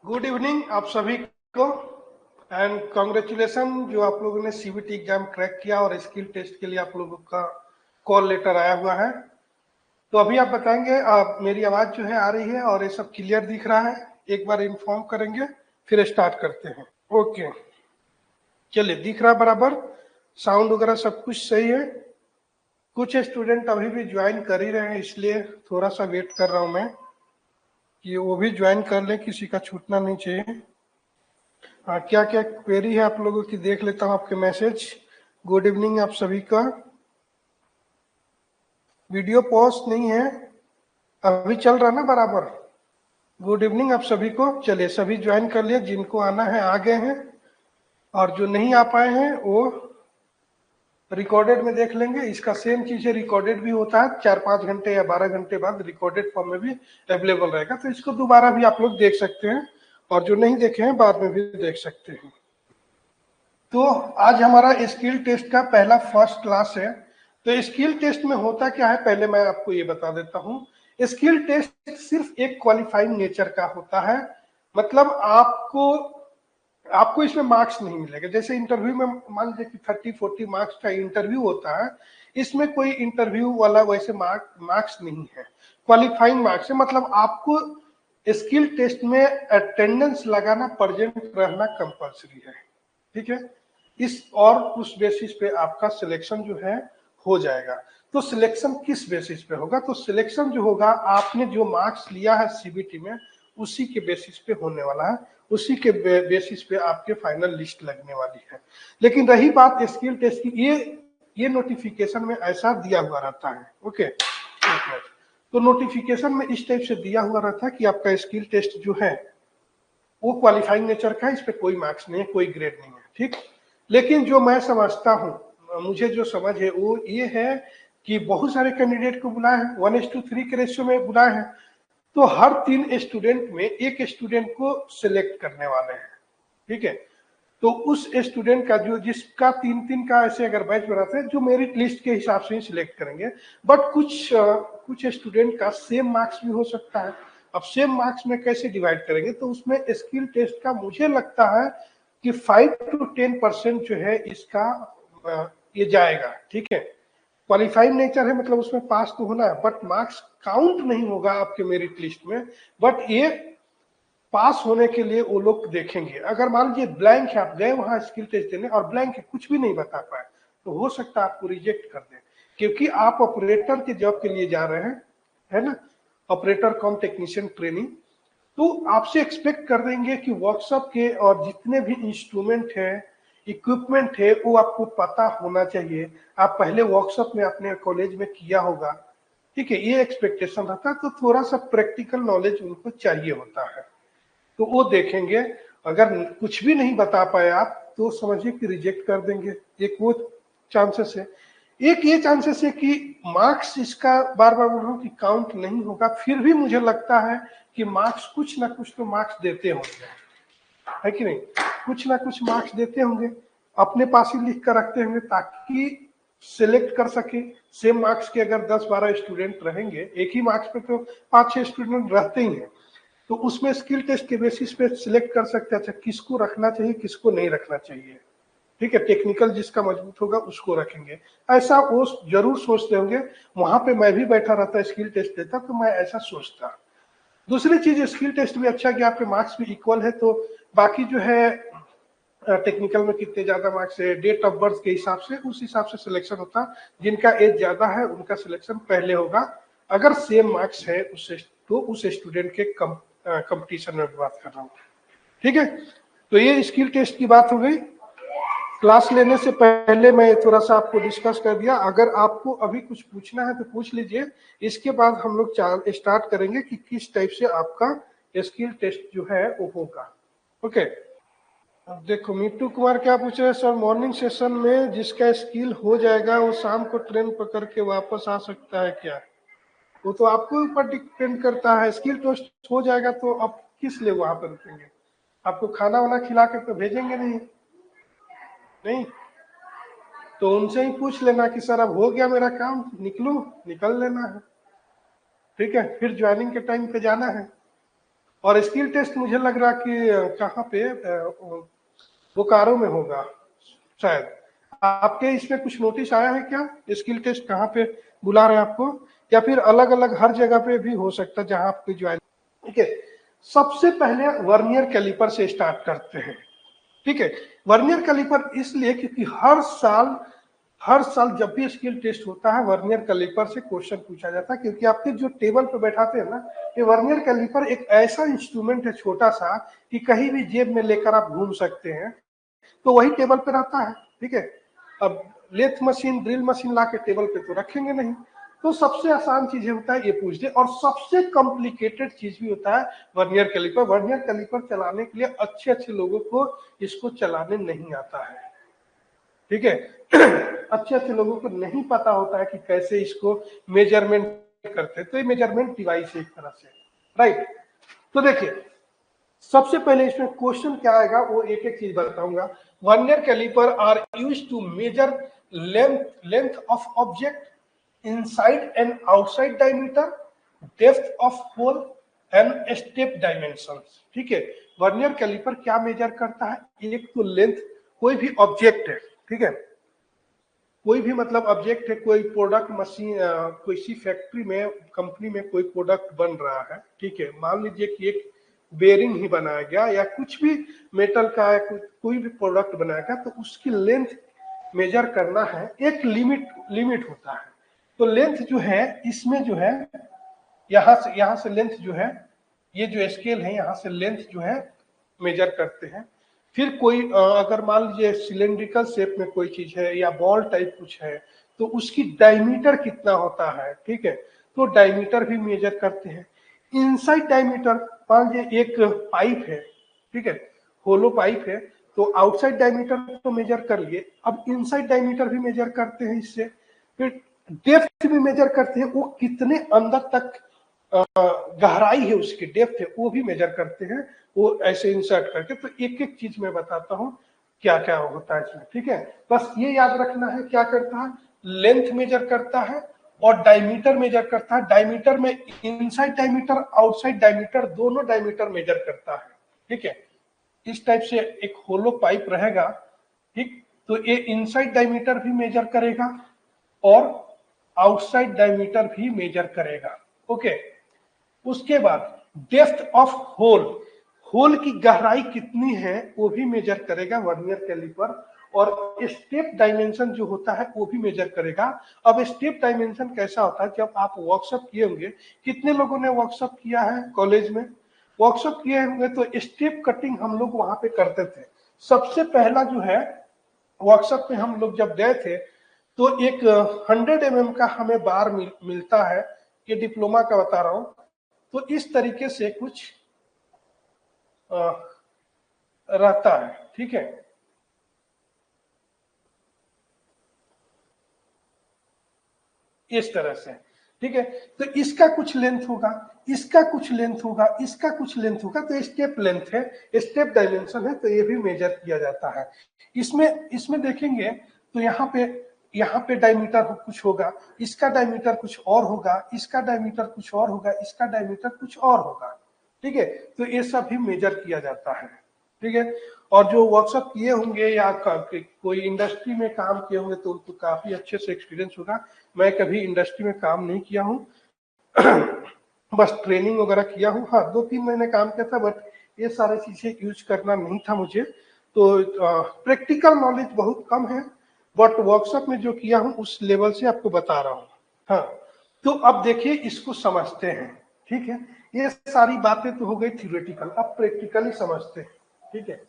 Good evening आप सभी को एंड कॉन्ग्रेचुलेसन जो आप लोगों ने सीबीटी एग्जाम क्रैक किया और स्किल टेस्ट के लिए आप लोगों का कॉल लेटर आया हुआ है। तो अभी आप बताएंगे, आप मेरी आवाज जो है आ रही है और ये सब क्लियर दिख रहा है? एक बार इन्फॉर्म करेंगे फिर स्टार्ट करते हैं। ओके, चलिए दिख रहा है बराबर, साउंड वगैरह सब कुछ सही है। कुछ स्टूडेंट अभी भी ज्वाइन कर ही रहे हैं, इसलिए थोड़ा सा वेट कर रहा हूं मैं कि वो भी ज्वाइन कर लें, किसी का छूटना नहीं चाहिए। हाँ, क्या क्या क्वेरी है आप लोगों की देख लेता हूँ आपके मैसेज। गुड इवनिंग आप सभी का। वीडियो पोस्ट नहीं है, अभी चल रहा ना बराबर? गुड इवनिंग आप सभी को। चलिए सभी ज्वाइन कर लिए, जिनको आना है आ गए हैं, और जो नहीं आ पाए हैं वो रिकॉर्डेड में देख लेंगे। इसका सेम चीज है, रिकॉर्डेड भी होता है, 4-5 घंटे या 12 घंटे बाद रिकॉर्डेड फॉर्म में भी अवेलेबल रहेगा, तो इसको दोबारा भी आप लोग देख सकते हैं, और जो नहीं देखे हैं बाद में भी देख सकते हैं। तो आज हमारा स्किल टेस्ट का पहला फर्स्ट क्लास है। तो स्किल टेस्ट में होता क्या है, पहले मैं आपको ये बता देता हूँ। स्किल टेस्ट सिर्फ एक क्वालिफाइंग नेचर का होता है, मतलब आपको आपको इसमें मार्क्स नहीं मिलेगा। जैसे इंटरव्यू में मान लीजिए कि 30-40 मार्क्स का इंटरव्यू होता है, इसमें कोई इंटरव्यू वाला वैसे मार्क्स नहीं है, क्वालिफाइंग मार्क्स है। मतलब आपको स्किल टेस्ट में अटेंडेंस लगाना, प्रेजेंट रहना कंपलसरी है, ठीक है। इस और उस बेसिस पे आपका सिलेक्शन जो है हो जाएगा। तो सिलेक्शन किस बेसिस पे होगा? तो सिलेक्शन जो होगा, आपने जो मार्क्स लिया है सीबीटी में, उसी के बेसिस पे होने वाला है, उसी के बेसिस पे आपके फाइनल लिस्ट लगने वाली है। लेकिन रही बात स्किल टेस्ट की, ये नोटिफिकेशन में ऐसा दिया हुआ रहता है। ओके, तो नोटिफिकेशन में इस टाइप से दिया हुआ रहता है कि आपका स्किल टेस्ट जो है वो क्वालिफाइंग नेचर का है, इस पे कोई मार्क्स नहीं है, कोई ग्रेड नहीं है, ठीक। लेकिन जो मैं समझता हूँ, मुझे जो समझ है वो ये है कि बहुत सारे कैंडिडेट को बुलाए हैं, 1:3 के रेशियो में बुलाए हैं, तो हर 3 स्टूडेंट में एक स्टूडेंट को सिलेक्ट करने वाले हैं, ठीक है। तो उस स्टूडेंट का जो जिसका 3-3 का ऐसे अगर बैच बनाते हैं, जो मेरिट लिस्ट के हिसाब से ही सिलेक्ट करेंगे। बट कुछ स्टूडेंट का सेम मार्क्स भी हो सकता है। अब सेम मार्क्स में कैसे डिवाइड करेंगे? तो उसमें स्किल टेस्ट का मुझे लगता है कि 5 to 10% जो है इसका ये जाएगा, ठीक है। क्वालिफाइंग नेचर है, मतलब उसमें पास तो होना है, बट मार्क्स काउंट नहीं होगा आपके मेरिट लिस्ट में। बट ये पास होने के लिए वो लोग देखेंगे। अगर मान लीजिए ब्लैंक है, आप गए वहां स्किल टेस्ट देने और ब्लैंक है, कुछ भी नहीं बता पाए, तो हो सकता है आपको रिजेक्ट कर दे, क्योंकि आप ऑपरेटर के जॉब के लिए जा रहे हैं, है ना, ऑपरेटर कम टेक्नीशियन ट्रेनिंग। तो आपसे एक्सपेक्ट कर देंगे कि वर्कशॉप के और जितने भी इंस्ट्रूमेंट है, इक्विपमेंट है, वो आपको पता होना चाहिए। आप पहले वर्कशॉप में अपने कॉलेज में किया होगा, ठीक है, ये एक्सपेक्टेशन रहता है। तो थोड़ा सा प्रैक्टिकल नॉलेज उनको चाहिए होता है, तो वो देखेंगे। अगर कुछ भी नहीं बता पाए आप, तो समझिए कि रिजेक्ट कर देंगे। एक वो चांसेस है। एक ये चांसेस है कि मार्क्स इसका, बार बार बोल रहा हूँ कि काउंट नहीं होगा, फिर भी मुझे लगता है कि मार्क्स कुछ ना कुछ तो मार्क्स देते होंगे, है कि नहीं? कुछ ना कुछ मार्क्स देते होंगे, अपने पास ही लिख कर रखते होंगे, ताकि सिलेक्ट कर सके। सेम मार्क्स के अगर 10-12 स्टूडेंट रहेंगे, एक ही मार्क्स पे तो 5-6 स्टूडेंट रहते ही हैं, तो उसमें स्किल टेस्ट के बेसिस पे सिलेक्ट कर सकते हैं, अच्छा किसको रखना चाहिए, किसको नहीं रखना चाहिए, ठीक है। टेक्निकल जिसका मजबूत होगा उसको रखेंगे, ऐसा वो जरूर सोचते होंगे। वहां पे मैं भी बैठा रहता, स्किल टेस्ट देता, तो मैं ऐसा सोचता। दूसरी चीज, स्किल टेस्ट भी अच्छा कि आपके मार्क्स भी इक्वल है, तो बाकी जो है टेक्निकल में कितने ज्यादा मार्क्स है, डेट ऑफ बर्थ के हिसाब से, उस हिसाब से सिलेक्शन होता। जिनका एज ज्यादा है उनका सिलेक्शन पहले होगा, अगर सेम मार्क्स है उससे, तो उस स्टूडेंट के कंपटीशन में बात कर रहा हूँ, ठीक है। तो ये स्किल टेस्ट की बात हो गई। क्लास लेने से पहले मैं थोड़ा सा आपको डिस्कस कर दिया। अगर आपको अभी कुछ पूछना है तो पूछ लीजिए, इसके बाद हम लोग स्टार्ट करेंगे कि किस टाइप से आपका स्किल टेस्ट जो है वो होगा। ओके, अब देखो मिट्टू कुमार क्या पूछ रहे हैं, सर मॉर्निंग सेशन में जिसका स्किल हो जाएगा वो शाम को ट्रेन पकड़ के वापस आ सकता है क्या? वो तो आपको ऊपर डिपेंड करता है। स्किल टेस्ट हो जाएगा तो आप किस लिए वहां पर रुकेंगे? आपको खाना वाना खिला कर तो भेजेंगे नहीं, नहीं। तो उनसे ही पूछ लेना कि सर अब हो गया मेरा काम, निकलूं, निकल लेना है, ठीक है। फिर ज्वाइनिंग के टाइम पे जाना है। और स्किल टेस्ट मुझे लग रहा कि कहाँ पे बोकारो में होगा शायद। आपके इसमें कुछ नोटिस आया है क्या, स्किल टेस्ट कहाँ पे बुला रहे हैं आपको, या फिर अलग अलग हर जगह पे भी हो सकता है जहां आपकी ज्वाइन। ठीक है, सबसे पहले वर्नियर कैलिपर से स्टार्ट करते हैं। ठीक है, वर्नियर कैलिपर इसलिए क्योंकि हर साल जब भी स्किल टेस्ट होता है वर्नियर कैलिपर से क्वेश्चन पूछा जाता है, क्योंकि आपके जो टेबल पे बैठाते हैं ना, ये वर्नियर कैलिपर एक ऐसा इंस्ट्रूमेंट है छोटा सा कि कहीं भी जेब में लेकर आप घूम सकते हैं, तो वही टेबल पे रहता है। ठीक है, अब लेथ मशीन ड्रिल मशीन ला के टेबल पे तो रखेंगे नहीं, तो सबसे आसान चीज होता है ये पूछ दे। और सबसे कॉम्प्लिकेटेड चीज भी होता है वर्नियर कैलिपर। वर्नियर कैलिपर चलाने के लिए अच्छे अच्छे लोगों को इसको चलाने नहीं आता है। ठीक है, अच्छे अच्छे लोगों को नहीं पता होता है कि कैसे इसको मेजरमेंट करते हैं, तो ये मेजरमेंट डिवाइस है एक तरह से, राइट। तो देखिए सबसे पहले इसमें क्वेश्चन क्या आएगा वो एक एक चीज बताऊंगा। Vernier caliper are used to measure length of object inside and outside diameter, depth of hole and step dimensions. ठीक है, वर्नियर कैलिपर क्या मेजर करता है, एक तो लेंथ, कोई भी ऑब्जेक्ट है, ठीक है, कोई भी मतलब ऑब्जेक्ट है, कोई प्रोडक्ट मशीन, कोई सी फैक्ट्री में कंपनी में कोई प्रोडक्ट बन रहा है। ठीक है, मान लीजिए कि एक बेरिंग ही बनाया गया या कुछ भी मेटल का है, कोई भी प्रोडक्ट बनाया गया, तो उसकी लेंथ मेजर करना है। एक लिमिट होता है, तो लेंथ जो है इसमें जो है यहाँ से लेंथ जो है, ये जो स्केल है यहाँ से लेंथ जो है मेजर करते हैं। फिर कोई अगर मान लीजिए सिलेंड्रिकल शेप में कोई चीज है या बॉल टाइप कुछ है, तो उसकी डायमीटर कितना होता है। ठीक है, तो डायमीटर भी मेजर करते हैं। इनसाइड डायमीटर, मान लीजिए एक पाइप है, ठीक है, होलो पाइप है, तो आउटसाइड डायमीटर तो मेजर कर लिए, अब इनसाइड डायमीटर भी मेजर करते हैं इससे। फिर डेप्थ भी मेजर करते हैं, वो कितने अंदर तक गहराई है उसकी, डेप्थ है, वो भी मेजर करते हैं, वो ऐसे इंसर्ट करके। तो एक एक चीज मैं बताता हूँ क्या क्या होता है इसमें। ठीक है, बस ये याद रखना है क्या करता है, लेंथ मेजर करता है और डायमीटर मेजर करता है। डायमीटर में इनसाइड डायमीटर आउटसाइड डायमीटर दोनों डायमीटर मेजर करता है। ठीक है, इस टाइप से एक होलो पाइप रहेगा, ठीक, तो ये इनसाइड डायमीटर भी मेजर करेगा और आउटसाइड डायमीटर भी मेजर करेगा। ओके, उसके बाद डेप्थ ऑफ होल, होल की गहराई कितनी है वो भी मेजर करेगा वर्नियर कैलिपर। और स्टेप डायमेंशन जो होता है वो भी मेजर करेगा। अब स्टेप डायमेंशन कैसा होता है, जब आप वर्कशॉप किए होंगे, कितने लोगों ने वर्कशॉप किया है कॉलेज में, वर्कशॉप किए होंगे, तो स्टेप कटिंग हम लोग वहां पे करते थे। सबसे पहला जो है वर्कशॉप में हम लोग जब गए थे, तो एक 100 mm का हमें बार मिलता है, ये डिप्लोमा का बता रहा हूं। तो इस तरीके से कुछ रहता है। ठीक है, इस तरह से। ठीक है, तो इसका कुछ लेंथ होगा, इसका कुछ लेंथ होगा, इसका कुछ लेंथ होगा, तो स्टेप लेंथ है, स्टेप डायमेंशन है, तो ये भी मेजर किया जाता है। इसमें इसमें देखेंगे तो यहाँ पे डायमीटर कुछ होगा, इसका डायमीटर कुछ और होगा, इसका डायमीटर कुछ और होगा, इसका डायमीटर कुछ और होगा। ठीक है, तो ये सब भी मेजर किया जाता है। ठीक है, और जो वर्कशॉप किए होंगे या कोई इंडस्ट्री में काम किए होंगे तो उनको काफी अच्छे से एक्सपीरियंस होगा। मैं कभी इंडस्ट्री में काम नहीं किया हूँ, बस ट्रेनिंग वगैरह किया हूँ। हाँ, 2-3 महीने काम किया था, बट ये सारी चीजें यूज करना नहीं था मुझे, तो प्रैक्टिकल नॉलेज बहुत कम है, बट वर्कशॉप में जो किया हूँ उस लेवल से आपको बता रहा हूँ। हाँ, तो अब देखिए इसको समझते हैं। ठीक है, ये सारी बातें तो हो गई थियोरेटिकल, अब प्रैक्टिकली समझते हैं। ठीक है,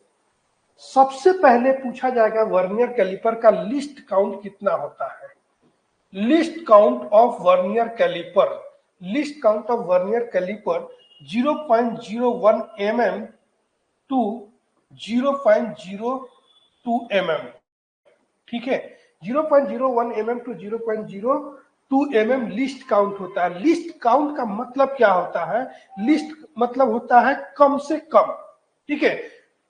सबसे पहले पूछा जाएगा वर्नियर कैलिपर का लिस्ट काउंट कितना होता है। Least count of vernier caliper, least count of vernier caliper 0.01 mm to 0.02 mm। ठीक है, 0.01 mm to 0.02 mm least count होता है। लिस्ट काउंट का मतलब क्या होता है, लिस्ट मतलब होता है कम से कम। ठीक है,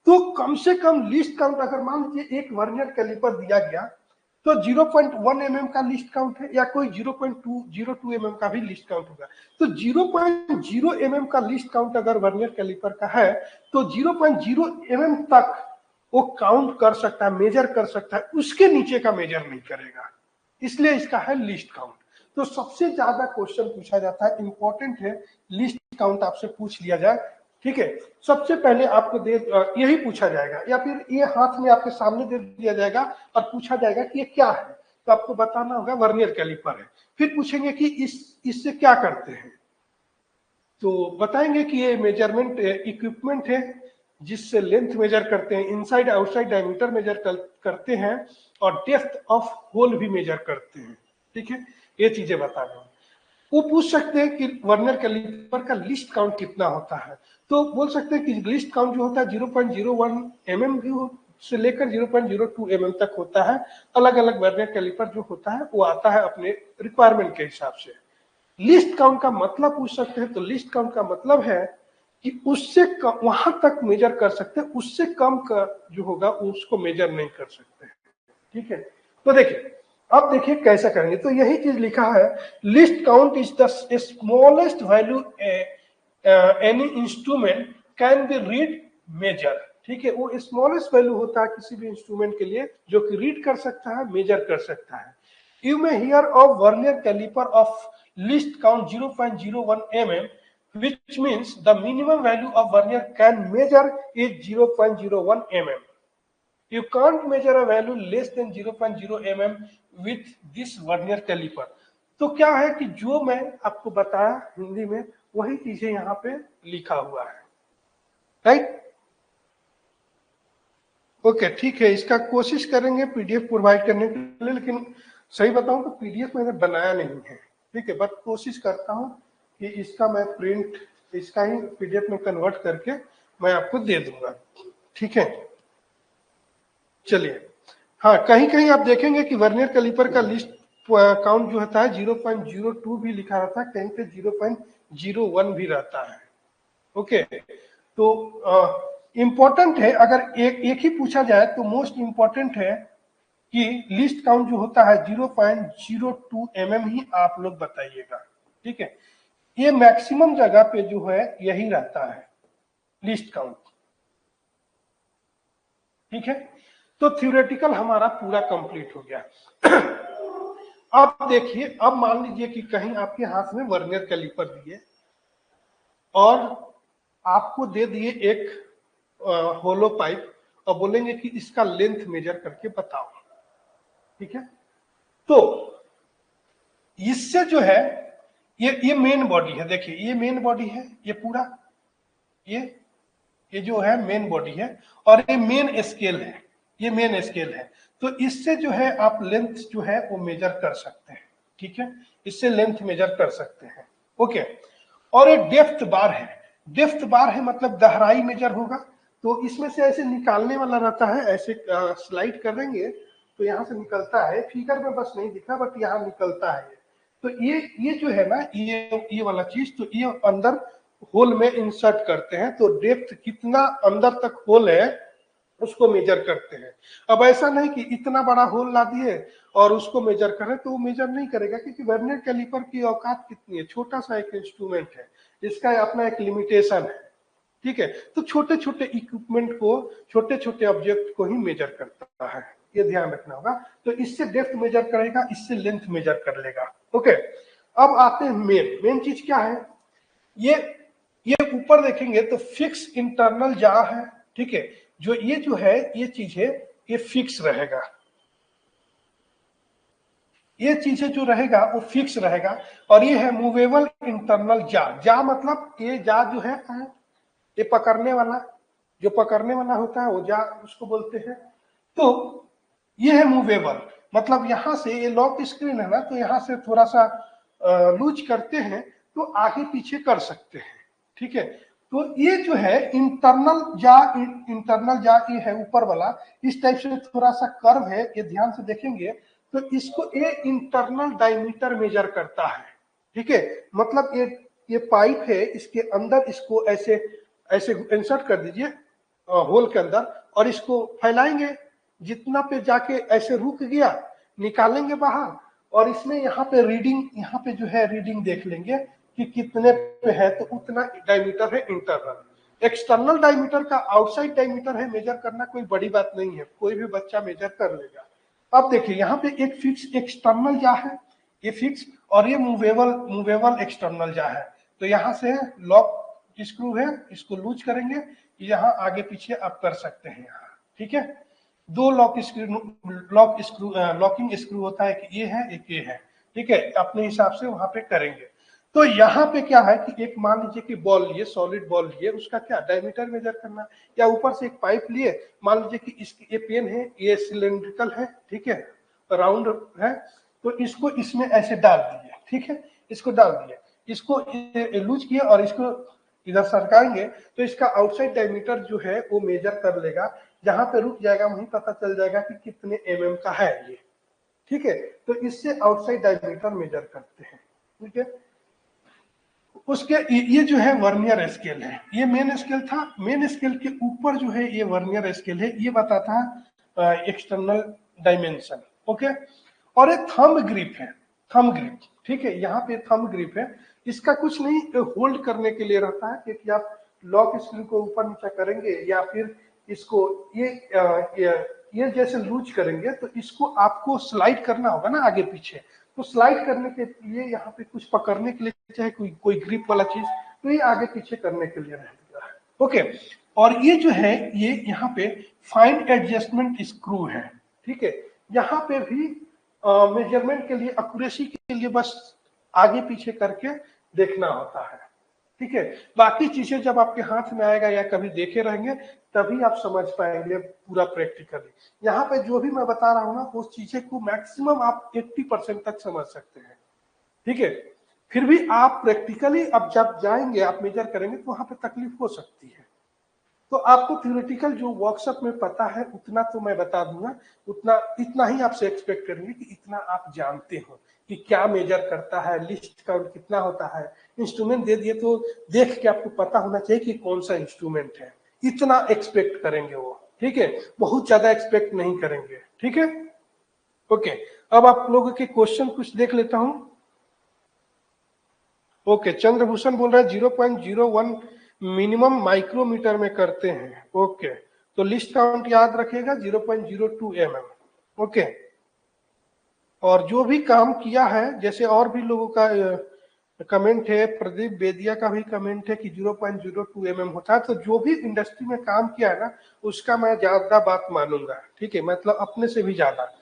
तो कम से कम लिस्ट काउंट, अगर मान लीजिए एक वर्नियर कैलिपर दिया गया, तो 0.1 mm का लिस्ट काउंट है, या कोई 0.202 mm का भी लिस्ट काउंट होगा। तो 0.0 mm का लिस्ट काउंट अगर वर्नियर कैलिपर का है तो 0.0 mm तक वो काउंट कर सकता है, मेजर कर सकता है, उसके नीचे का मेजर नहीं करेगा, इसलिए इसका है लिस्ट काउंट। तो सबसे ज्यादा क्वेश्चन पूछा जाता है, इंपॉर्टेंट है, लिस्ट काउंट आपसे पूछ लिया जाए, ठीक है। सबसे पहले आपको यही पूछा जाएगा, या फिर ये हाथ में आपके सामने दे दिया जाएगा और पूछा जाएगा कि ये क्या है, तो आपको बताना होगा वर्नियर कैलिपर है। फिर पूछेंगे कि इससे क्या करते हैं, तो बताएंगे कि ये मेजरमेंट इक्विपमेंट है जिससे लेंथ मेजर करते हैं, इनसाइड आउटसाइड डायमीटर मेजर करते हैं, और डेप्थ ऑफ होल भी मेजर करते हैं, ठीक है। ये चीजें बता दें। वो पूछ सकते हैं कि वर्नियर कैलिपर का लिस्ट काउंट कितना होता है, तो बोल सकते हैं कि लिस्ट काउंट जो होता है 0.01 mm से लेकर 0.02 mm तक होता है। अलग अलग वर्नियर कैलिपर जो होता है वो आता है अपने रिक्वायरमेंट के हिसाब से। लिस्ट काउंट का मतलब पूछ सकते हैं, तो लिस्ट काउंट का मतलब है कि उससे वहां तक मेजर कर सकते हैं, उससे कम का जो होगा उसको मेजर नहीं कर सकते, ठीक है। तो देखिए, अब देखिए कैसा करेंगे, तो यही चीज लिखा है, least count is the smallest value any instrument can be read measure, ठीक है। वो स्मॉलेस्ट वैल्यू होता है किसी भी इंस्ट्रूमेंट के लिए जो कि रीड कर सकता है, मेजर कर सकता है। You may hear of vernier caliper of least count 0.01 mm, which means the minimum value of vernier can measure is 0.01 mm. You can't measure a value less than 0.0 mm with this vernier caliper. तो क्या है कि जो मैं आपको बताया हिंदी में वही चीजें यहाँ पे लिखा हुआ है, राइट। ओके, ठीक है, इसका कोशिश करेंगे पीडीएफ प्रोवाइड करने के लिए, लेकिन सही बताऊं तो पीडीएफ मैंने बनाया नहीं है, ठीक है, बट कोशिश करता हूं कि इसका मैं प्रिंट इसका ही पीडीएफ में कन्वर्ट करके मैं आपको दे दूंगा, ठीक है। चलिए, हाँ, कहीं कहीं आप देखेंगे कि वर्नियर कैलिपर का लिस्ट काउंट जो होता है 0.02 भी लिखा रहता है, कहीं पे 0.01 भी रहता है, ओके। तो इंपॉर्टेंट है, अगर एक ही पूछा जाए तो मोस्ट इंपॉर्टेंट है कि लिस्ट काउंट जो होता है 0.02 mm ही आप लोग बताइएगा, ठीक है। ये मैक्सिमम जगह पे जो है यही रहता है लिस्ट काउंट, ठीक है। तो थ्योरेटिकल हमारा पूरा कंप्लीट हो गया। अब देखिए, अब मान लीजिए कि कहीं आपके हाथ में वर्नियर कैलिपर दिए और आपको दे दिए एक होलो पाइप और बोलेंगे कि इसका लेंथ मेजर करके बताओ, ठीक है। तो इससे जो है ये मेन बॉडी है, देखिए ये मेन बॉडी है, ये पूरा ये जो है मेन बॉडी है, और ये मेन स्केल है, ये मेन स्केल है। तो इससे जो है आप लेंथ जो है वो मेजर कर सकते हैं, ठीक है, इससे लेंथ मेजर कर सकते हैं, ओके। और एक डेप्थ बार है, डेप्थ बार है मतलब गहराई मेजर होगा, तो इसमें से ऐसे निकालने वाला रहता है, ऐसे स्लाइड कर देंगे तो यहाँ से निकलता है, फिगर में बस नहीं दिखा बट यहाँ निकलता है। तो ये जो है ना, ये वाला चीज, तो ये अंदर होल में इंसर्ट करते हैं, तो डेप्थ कितना अंदर तक होल है उसको मेजर करते हैं। अब ऐसा नहीं कि इतना बड़ा होल ला दिए और उसको मेजर करें, तो वो मेजर नहीं करेगा, क्योंकि वर्नियर कैलिपर की औकात कितनी है, छोटा सा एक इंस्ट्रूमेंट है, इसका अपना एक लिमिटेशन है, ठीक है। तो छोटे छोटे इक्विपमेंट को, छोटे छोटे ऑब्जेक्ट को ही मेजर करता है, ये ध्यान रखना होगा। तो इससे डेप्थ मेजर करेगा, इससे लेंथ मेजर कर लेगा, ओके। अब आते हैं मेन चीज क्या है, ये ऊपर देखेंगे तो फिक्स इंटरनल जा है, ठीक है। जो है ये चीज है, ये फिक्स रहेगा, ये चीजें जो रहेगा वो फिक्स रहेगा। और ये है मूवेबल इंटरनल जा मतलब ये जा जो है ये पकड़ने वाला, जो पकड़ने वाला होता है वो जा उसको बोलते हैं। तो ये है मूवेबल, मतलब यहां से ये लॉक स्क्रीन है ना, तो यहां से थोड़ा सा लूज करते हैं तो आगे पीछे कर सकते हैं, ठीक है। तो ये जो है इंटरनल जा ये है ऊपर वाला, इस टाइप से थोड़ा सा कर्व है, ये ध्यान से देखेंगे तो इसको ये इंटरनल डायमीटर मेजर करता है, ठीक है। मतलब ये पाइप है, इसके अंदर इसको ऐसे ऐसे इंसर्ट कर दीजिए होल के अंदर, और इसको फैलाएंगे, जितना पे जाके ऐसे रुक गया, निकालेंगे बाहर और इसमें यहाँ पे रीडिंग, यहाँ पे जो है रीडिंग देख लेंगे कि कितने पे है, तो उतना डायमीटर है इंटरनल। एक्सटर्नल डायमीटर का आउटसाइड डायमीटर है, मेजर करना कोई बड़ी बात नहीं है, कोई भी बच्चा मेजर कर लेगा। अब देखिए यहाँ पे एक फिक्स एक्सटर्नल जा है, ये फिक्स, और ये मूवेबल एक्सटर्नल जा है। तो यहाँ से लॉक स्क्रू है, इसको लूज करेंगे, यहाँ आगे पीछे आप कर सकते हैं यहाँ, ठीक है। दो लॉकिंग स्क्रू होता है, कि ये है एक ये है, ठीक है, अपने हिसाब से वहां पे करेंगे। तो यहाँ पे क्या है कि एक मान लीजिए कि बॉल लिए, सॉलिड बॉल लिए, उसका क्या डायमीटर मेजर करना, या ऊपर से एक पाइप लिए, मान लीजिए कि इसकी ये पेन है, ये सिलेंड्रिकल है, ठीक है, राउंड है, तो इसको इसमें ऐसे डाल दिए, ठीक है, इसको डाल दिए, इसको लूज किए और इसको इधर सरकाएंगे, तो इसका आउटसाइड डायमीटर जो है वो मेजर कर लेगा, जहां पे रुक जाएगा वहीं पता चल जाएगा कि कितने mm का है ये, ठीक है। तो इससे आउटसाइड डायमीटर मेजर करते हैं, ठीक है। उसके ये जो है वर्नियर स्केल है, ये मेन स्केल था, मेन स्केल के ऊपर जो है ये वर्नियर स्केल है, ये बताता है एक्सटर्नल डायमेंशन, ओके। और एक थंब ग्रिप है, थंब ग्रिप, ठीक है, यहाँ पे थंब ग्रिप है, इसका कुछ नहीं, होल्ड करने के लिए रहता है, क्योंकि आप लॉक स्क्रू को ऊपर नीचे करेंगे या फिर इसको ये जैसे लूज करेंगे, तो इसको आपको स्लाइड करना होगा ना आगे पीछे, तो स्लाइड करने के लिए यहाँ पे कुछ पकड़ने के लिए चाहे कोई ग्रिप वाला चीज, तो ये आगे पीछे करने के लिए रहेगा, ओके। और ये जो है ये यहाँ पे फाइन एडजस्टमेंट स्क्रू है, ठीक है, यहाँ पे भी मेजरमेंट के लिए, एक्यूरेसी के लिए बस आगे पीछे करके देखना होता है, ठीक है। बाकी चीजें जब आपके हाथ में आएगा या कभी देखे रहेंगे तभी आप समझ पाएंगे पूरा प्रैक्टिकली। यहाँ पे जो भी मैं बता रहा हूँ ना, उस चीजें को मैक्सिमम आप 80% तक समझ सकते हैं, ठीक है। फिर भी आप प्रैक्टिकली अब जब जाएंगे, आप मेजर करेंगे, तो वहां पे तकलीफ हो सकती है। तो आपको थ्योरेटिकल जो वर्कशॉप में पता है उतना तो मैं बता दूंगा, उतना इतना ही आपसे एक्सपेक्ट करेंगे कि इतना आप जानते हो कि क्या मेजर करता है, लिस्ट काउंट कितना होता है। इंस्ट्रूमेंट दे दिए तो देख के आपको पता होना चाहिए कि कौन सा इंस्ट्रूमेंट है, इतना एक्सपेक्ट करेंगे वो, ठीक है, बहुत ज्यादा एक्सपेक्ट नहीं करेंगे, ठीक है, ओके। अब आप लोगों के क्वेश्चन कुछ देख लेता हूं। ओके, चंद्रभूषण बोल रहे हैं 0.01 मिनिमम माइक्रोमीटर में करते हैं, ओके, तो लिस्ट काउंट याद रखिएगा 0.02 mm, ओके। और जो भी काम किया है, जैसे और भी लोगों का कमेंट है, प्रदीप बेदिया का भी कमेंट है कि 0.02 mm होता है, तो जो भी इंडस्ट्री में काम किया है ना, उसका मैं ज्यादा बात मानूंगा, ठीक है, मतलब अपने से भी ज्यादा।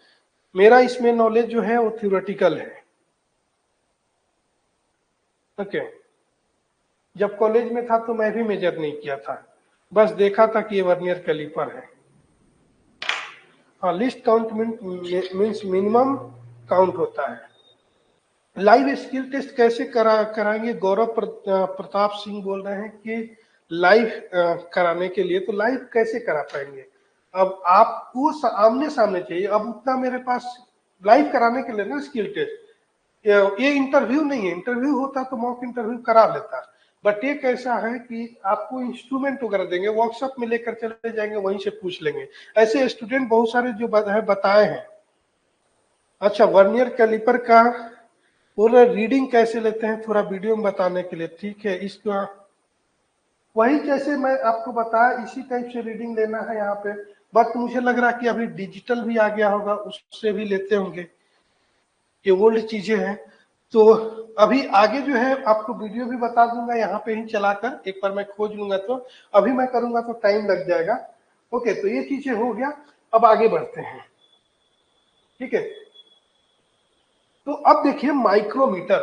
मेरा इसमें नॉलेज जो है वो थ्योरेटिकल है, ओके। जब कॉलेज में था तो मैं भी मेजर नहीं किया था, बस देखा था कि ये वर्नियर कैलिपर है। हाँ, list count means minimum count होता है। लाइव स्किल टेस्ट कैसे कराएंगे? गौरव प्रताप सिंह बोल रहे हैं कि लाइव कराने के लिए, तो लाइव कैसे करा पाएंगे? अब आपको आमने सामने चाहिए, अब उतना मेरे पास लाइव कराने के लिए ना स्किल टेस्ट, ये इंटरव्यू नहीं है, इंटरव्यू होता तो मॉक इंटरव्यू करा लेता, बट ये कैसा है कि आपको इंस्ट्रूमेंट वगैरह देंगे, वर्कशॉप में लेकर चले जाएंगे, वहीं से पूछ लेंगे। ऐसे स्टूडेंट बहुत सारे जो बताए हैं। अच्छा, वर्नियर कैलिपर का पूरा रीडिंग कैसे लेते हैं, थोड़ा वीडियो में बताने के लिए, ठीक है। इसका वही जैसे मैं आपको बताया इसी टाइप से रीडिंग लेना है यहाँ पे, बट मुझे लग रहा है कि अभी डिजिटल भी आ गया होगा, उससे भी लेते होंगे, ये ओल्ड चीजें हैं। तो अभी आगे जो है आपको वीडियो भी बता दूंगा, यहाँ पे ही चलाकर एक बार मैं खोज लूंगा, तो अभी मैं करूंगा तो टाइम लग जाएगा, ओके। तो ये चीजें हो गया, अब आगे बढ़ते हैं, ठीक है। तो अब देखिए micrometer,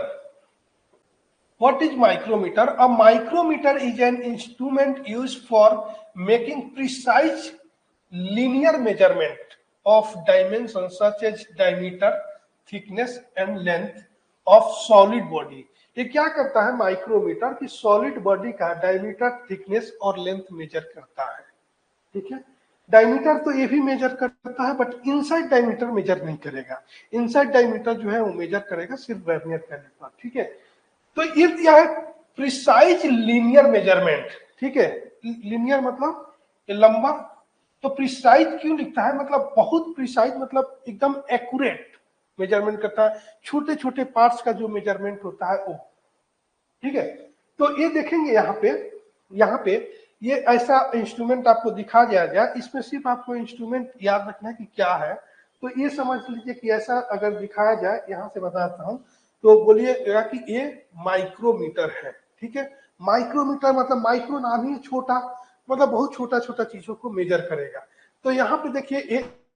what is micrometer? A micrometer is an instrument used for making precise linear measurement of dimensions such as diameter, thickness and length of solid body। ये क्या करता है माइक्रोमीटर की सॉलिड बॉडी का डायमीटर, थिकनेस और length major करता है, ठीक है। डायमीटर तो ये भी मेजर करता है, बट इनसाइड डायमीटर मेजर नहीं करेगा। इनसाइड डायमीटर जो है वो मेजर करेगा सिर्फ वर्नियर कैलिपर, ठीक है। तो ये क्या है? प्रिसाइज लीनियर मेजरमेंट, ठीक है। लीनियर मतलब लंबा, तो प्रिसाइज क्यों लिखता है? मतलब बहुत प्रिसाइज, मतलब एकदम एक्यूरेट, मेजरमेंट करता है, छोटे छोटे पार्ट्स का जो मेजरमेंट होता है वो, ठीक है। तो ये देखेंगे यहाँ पे ये ऐसा इंस्ट्रूमेंट आपको दिखा दिया गया, इसमें सिर्फ आपको इंस्ट्रूमेंट याद रखना है कि क्या है। तो ये समझ लीजिए कि ऐसा अगर दिखाया जाए, यहाँ से बताता हूँ, तो बोलिएगा कि ये माइक्रोमीटर है, ठीक है। माइक्रोमीटर मतलब माइक्रो नाम ही छोटा, मतलब बहुत छोटा छोटा चीजों को मेजर करेगा। तो यहाँ पे देखिए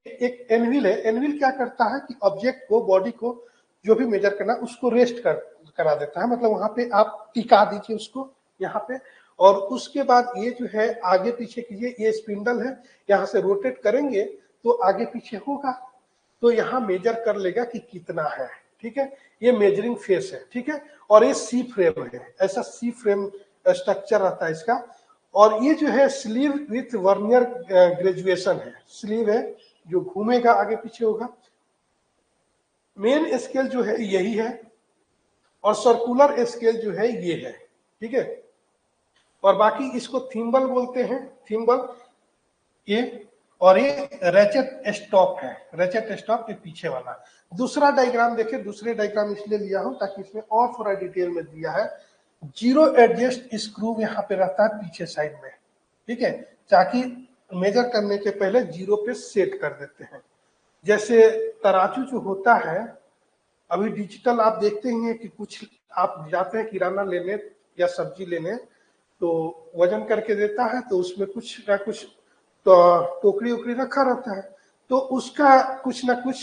एक एनविल है, एनविल क्या करता है कि ऑब्जेक्ट को, बॉडी को जो भी मेजर करना उसको रेस्ट करा देता है, मतलब वहां पे आप टिका दीजिए उसको यहाँ पे, और उसके बाद ये जो है आगे पीछे कीजिए, ये स्पिंडल है, यहाँ से रोटेट करेंगे तो आगे पीछे होगा, तो यहाँ मेजर कर लेगा कि कितना है, ठीक है। ये मेजरिंग फेस है, ठीक है। और ये सी फ्रेम है, ऐसा सी फ्रेम स्ट्रक्चर रहता है इसका। और ये जो है स्लीव विथ वर्नियर ग्रेजुएशन है, स्लीव है जो घूमेगा, आगे पीछे होगा। मेन स्केल जो है यही है, और सर्कुलर स्केल जो है ये है, ठीक है। और बाकी इसको थिम्बल बोलते हैं, थिम्बल ये, और ये रेचेट स्टॉप है, रेचेट स्टॉप ये पीछे वाला। दूसरा डायग्राम देखिए, दूसरे डायग्राम इसलिए लिया हूं ताकि इसमें और थोड़ा डिटेल में दिया है। जीरो एडजस्ट स्क्रू यहाँ पे रहता है पीछे साइड में, ठीक है, ताकि मेजर करने के पहले जीरो पे सेट कर देते हैं। जैसे तराजू जो होता है, अभी डिजिटल आप देखते ही हैं कि कुछ आप जाते हैं किराना लेने या सब्जी लेने, तो वजन करके देता है, तो उसमें कुछ ना कुछ तो टोकरी उकरी रखा रहता है, तो उसका कुछ ना कुछ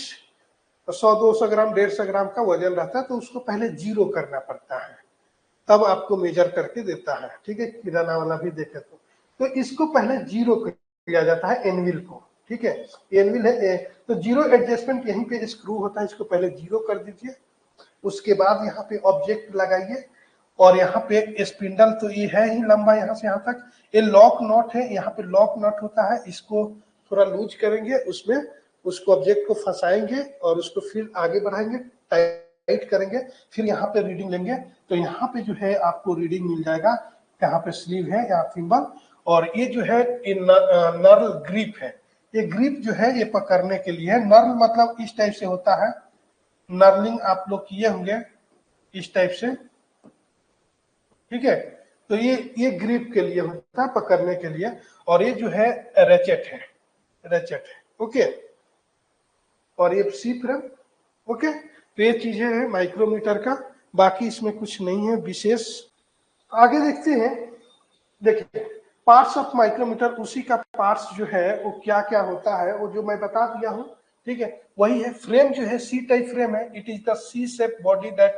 100-200 ग्राम 150 ग्राम का वजन रहता है, तो उसको पहले जीरो करना पड़ता है, तब आपको मेजर करके देता है, ठीक है। किराना वाला भी देखे तो इसको पहले जीरो किया जाता है एनविल को, ठीक है। एनविल है, तो जीरो एडजस्टमेंट यहीं पे स्क्रू होता है, इसको पहले जीरो कर दीजिए, उसके बाद यहाँ पे ऑब्जेक्ट लगाइए, और यहाँ पे स्पिंडल तो ये है ही लंबा यहाँ से यहाँ तक, ये लॉक नॉट है, यहाँ पे लॉक नॉट होता है, इसको थोड़ा लूज करेंगे, उसमें उसको ऑब्जेक्ट को फंसाएंगे और उसको फिर आगे बढ़ाएंगे, टाइट करेंगे, फिर यहाँ पे रीडिंग लेंगे, तो यहाँ पे जो है आपको रीडिंग मिल जाएगा, यहाँ पे स्लीव है, यहाँ थिम्बल, और ये जो है नर्ल ग्रिप है, ये ग्रिप जो है ये पकड़ने के लिए है। नर्ल मतलब इस टाइप से होता है, नर्लिंग आप लोग किए होंगे इस टाइप से, ठीक है। तो ये ग्रिप के लिए होता है, पकड़ने के लिए, और ये जो है रेचेट है, रेचेट है, ओके। और ये सी फ्रेम, ओके। तो ये चीजें हैं माइक्रोमीटर का, बाकी इसमें कुछ नहीं है विशेष। आगे देखते हैं, देखिए पार्ट्स ऑफ माइक्रोमीटर, उसी का पार्ट्स जो है वो क्या क्या होता है, वो जो मैं बता दिया हूं, ठीक है, वही है। फ्रेम जो है सी टाइप फ्रेम है, it is the C shape body that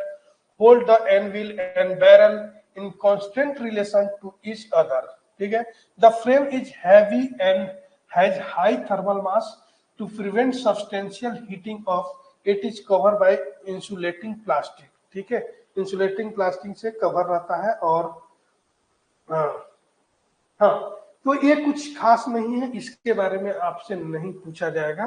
hold the anvil and barrel in constant relation to each other, ठीक है। The frame is heavy and has high thermal mass to prevent substantial heating of it is cover by insulating plastic, ठीक है, insulating plastic से cover रहता है। और हाँ, तो ये कुछ खास नहीं है, इसके बारे में आपसे नहीं पूछा जाएगा,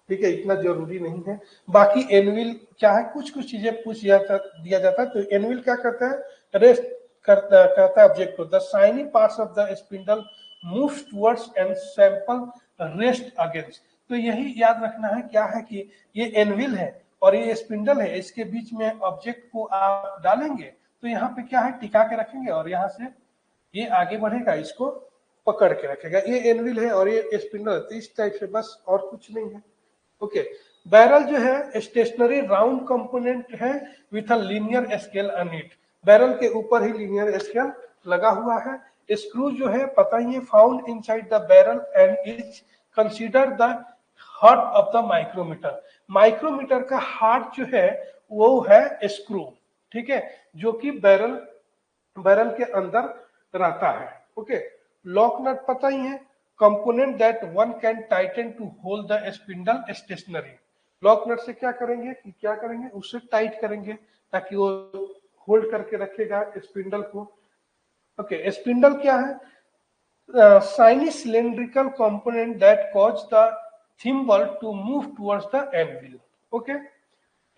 ठीक है, इतना जरूरी नहीं है। बाकी एनविल क्या है, कुछ कुछ चीजें दिया जाता है। तो एनविल क्या करता है, रेस्ट करता है ऑब्जेक्ट को। The shiny parts of the spindle moves towards and sample rest against. तो यही याद रखना है, क्या है कि ये एनविल है और ये स्पिंडल है, इसके बीच में ऑब्जेक्ट को आप डालेंगे, तो यहाँ पे क्या है, टिका के रखेंगे, और यहाँ से ये आगे बढ़ेगा, इसको पकड़ के रखेगा। ये एनविल है और ये स्पिंडल, तो इस टाइप से, बस और कुछ नहीं है, ओके। बैरल जो है स्टेशनरी राउंड कंपोनेंट है with a linear scale on it, barrel के ऊपर ही लीनियर स्केल लगा हुआ है। स्क्रू जो है पता ही है, found inside the barrel and is consider the heart of the micrometer. Micrometer का हार्ट जो है वो है स्क्रू, ठीक है, जो कि बैरल के अंदर रहता है, ओके। लॉक नट पता ही है, component that one can tighten to hold the spindle stationary. Lock nut से क्या करेंगे, उससे टाइट करेंगे ताकि वो होल्ड करके रखेगा स्पिंडल को, ओके। स्पिंडल क्या है, shiny cylindrical component that cause the thimble to move towards the anvil, okay.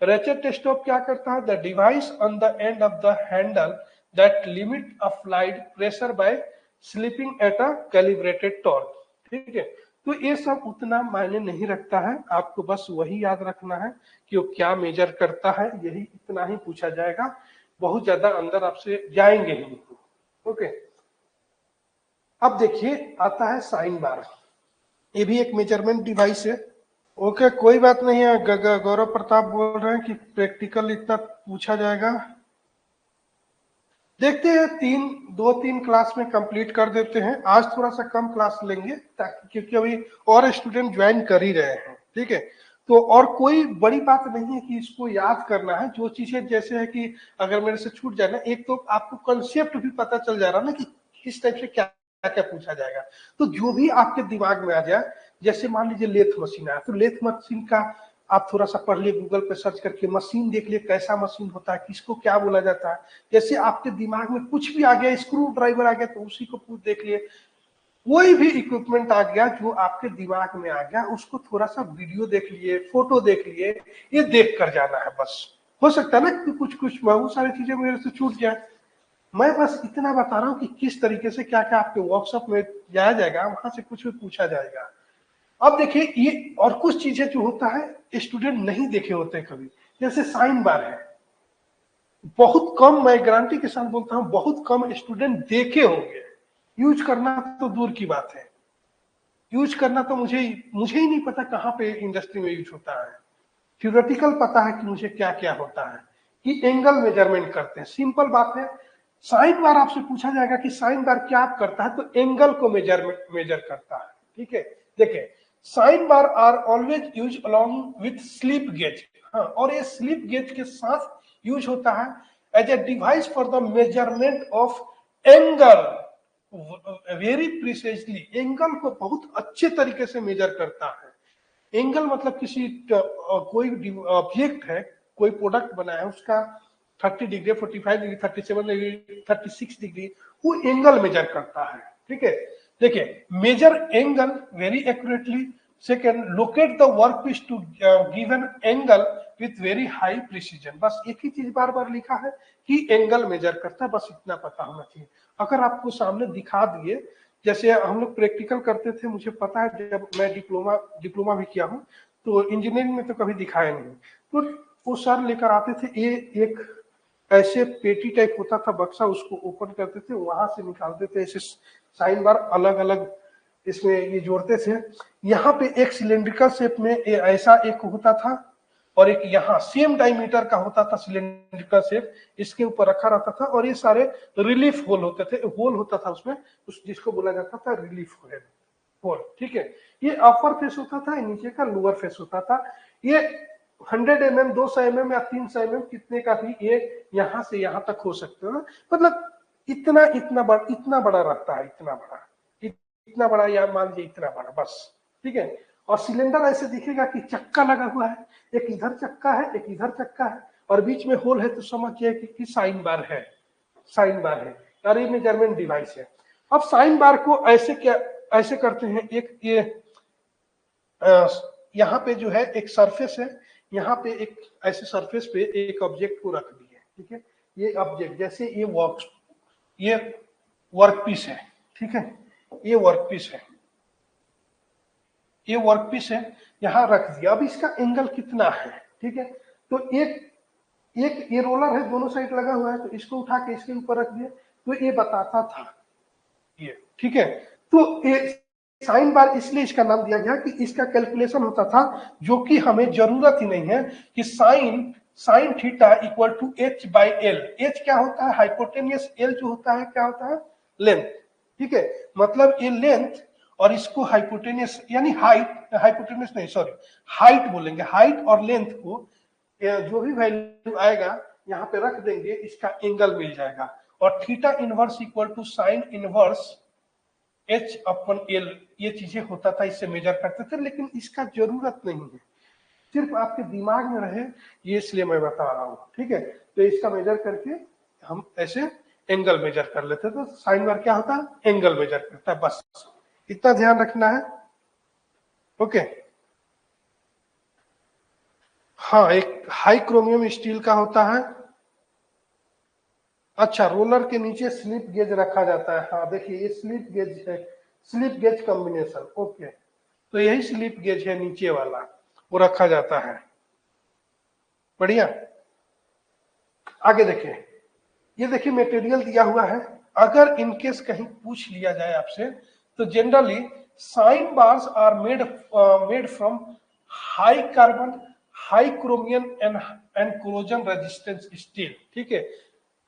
Ratchet stop क्या करता है, the device on the end of the handle that limit applied pressure by slipping at a calibrated torque, ठीक है। तो ये सब उतना मायने नहीं रखता है, आपको बस वही याद रखना है कि वो क्या मेजर करता है, यही इतना ही पूछा जाएगा, बहुत ज्यादा अंदर आपसे जाएंगे ही नहीं। ओके, अब देखिए आता है साइन बार, ये भी एक मेजरमेंट डिवाइस है। ओके, कोई बात नहीं है, गौरव प्रताप बोल रहे हैं कि प्रैक्टिकल इतना पूछा जाएगा, देखते हैं, 2-3 क्लास में कंप्लीट कर देते हैं। आज थोड़ा सा कम क्लास लेंगे ताकि, क्योंकि अभी और स्टूडेंट ज्वाइन कर ही रहे हैं, ठीक है। तो और कोई बड़ी बात नहीं है कि इसको याद करना है, जो चीजें जैसे है कि अगर मेरे से छूट जाए ना, एक तो आपको कंसेप्ट भी पता चल जा रहा ना कि किस टाइप से क्या क्या पूछा जाएगा। तो जो भी आपके दिमाग में आ जाए, जैसे मान लीजिए लेथ मशीन आया, तो लेथ मशीन का आप थोड़ा सा पढ़ लिए, गूगल पे सर्च करके मशीन देख लिए, कैसा मशीन होता है, किसको क्या बोला जाता है। जैसे आपके दिमाग में कुछ भी आ गया, स्क्रू ड्राइवर आ गया, तो उसी को पूछ देख लिए। कोई भी इक्विपमेंट आ गया जो आपके दिमाग में आ गया, उसको थोड़ा सा वीडियो देख लिए, फोटो देख लिए, ये देख कर जाना है बस। हो सकता है ना कि कुछ कुछ बहुत सारी चीजें मेरे से छूट जाए, मैं बस इतना बता रहा हूँ कि किस तरीके से क्या क्या आपके वर्कशॉप में जाया जाएगा, वहां से कुछ भी पूछा जाएगा। अब देखिए, ये और कुछ चीजें जो होता है स्टूडेंट नहीं देखे होते कभी, जैसे साइन बार है, बहुत कम, मैं गारंटी के साथ बोलता हूं बहुत कम स्टूडेंट देखे होंगे। यूज करना तो दूर की बात है, यूज करना तो मुझे ही नहीं पता कहाँ पे इंडस्ट्री में यूज होता है। थ्योरेटिकल पता है कि मुझे क्या क्या होता है, कि एंगल मेजरमेंट करते हैं, सिंपल बात है। साइन बार आपसे पूछा जाएगा कि साइन बार क्या करता है, तो एंगल को मेजर करता है, ठीक है। देखिए, sine bar are always use along with slip gauge, हाँ, और ये स्लिप गेज के साथ यूज होता है as a device for the measurement of angle, very precisely, angle को बहुत अच्छे तरीके से मेजर करता है। एंगल मतलब किसी कोई ऑब्जेक्ट है, कोई प्रोडक्ट बना है, उसका 30 डिग्री, 45 डिग्री, 37 डिग्री, 36 डिग्री, वो एंगल मेजर करता है, ठीक है। देखिए, measure angle very accurately. Second, locate the work piece to given angle with very high precision. बस एक ही चीज बार बार लिखा है कि एंगल मेजर करता है, बस इतना पता होना चाहिए। अगर आपको सामने दिखा दिए, जैसे हम लोग प्रैक्टिकल करते थे, मुझे पता है जब मैं डिप्लोमा भी किया हूँ, तो इंजीनियरिंग में तो कभी दिखाया नहीं, तो वो सर लेकर आते थे, ये एक ऐसे पेटी टाइप होता था बक्सा, उसको ओपन करते थे, वहां से निकालते थे ऐसे साइन बार अलग अलग इसमें ये जोड़ते थे। यहाँ पे एक सिलेंड्रिकल शेप में ऐसा एक होता था, और एक यहाँ सेम डायमीटर का होता था सिलेंड्रिकल शेप, इसके ऊपर रखा रहता था, और ये सारे रिलीफ होल होते थे, होल होता था उसमें, जिसको बोला जाता था रिलीफ होल, ठीक है। ये अपर फेस होता था, नीचे का लोअर फेस होता था। ये 100 mm, 200 mm या 300 mm कितने का भी ये यहाँ से यहाँ तक हो सकते हो, मतलब इतना बड़ा रहता है, इतना बड़ा, या मान लीजिए इतना बड़ा, बस, ठीक है। और सिलेंडर ऐसे दिखेगा कि चक्का लगा हुआ है, एक इधर चक्का है, एक इधर चक्का है, और बीच में होल है, तो समझिए कि साइन बार है, साइन बार है, और ये मेजरमेंट डिवाइस है। अब साइन बार को ऐसे करते हैं, एक ये यहाँ पे जो है एक सरफेस है, यहाँ पे एक ऐसे सरफेस पे एक ऑब्जेक्ट को रख दिए, ठीक है। ये ऑब्जेक्ट जैसे ये वर्क पीस है, ठीक है, ये वर्क पीस है, ये वर्क पीस है, यहाँ रख दिया। अब इसका एंगल कितना है, ठीक है, तो एक ये रोलर है, दोनों साइड लगा हुआ है, तो इसको उठा के इसके ऊपर रख दिया, तो ये बताता था ये, ठीक है। तो ये साइन बार इसलिए इसका नाम दिया गया कि इसका कैलकुलेशन होता था, जो कि हमें जरूरत ही नहीं है, कि sine theta equal to H by L. H क्या होता है, हाइपोटेनियस, एल जो होता है क्या होता है, लेंथ, ठीक है। मतलब ये लेंथ, और इसको हाइपोटेनियस यानी हाइट, हाइपोटेनियस नहीं सॉरी, हाइट बोलेंगे, हाइट और लेंथ को जो भी वैल्यू आएगा यहाँ पे रख देंगे, इसका एंगल मिल जाएगा। और theta inverse equal to sine inverse H upon L, ये चीजें होता था, इससे मेजर करते थे, लेकिन इसका जरूरत नहीं है, सिर्फ आपके दिमाग में रहे, ये इसलिए मैं बता रहा हूँ, ठीक है। तो इसका मेजर करके हम ऐसे एंगल मेजर कर लेते, तो साइन बार क्या होता है, एंगल मेजर करता है, बस इतना ध्यान रखना है। ओके, हाँ, एक हाई क्रोमियम स्टील का होता है। अच्छा, रोलर के नीचे स्लिप गेज रखा जाता है, हाँ देखिए, ये स्लिप गेज है, स्लिप गेज कॉम्बिनेशन, ओके। तो यही स्लिप गेज है नीचे वाला, वो रखा जाता है। बढ़िया। आगे देखिए, ये देखिए मटेरियल दिया हुआ है। अगर इनकेस कहीं पूछ लिया जाए आपसे, तो generally sine bars are made from high carbon, high chromium and corrosion resistance steel. ठीक है,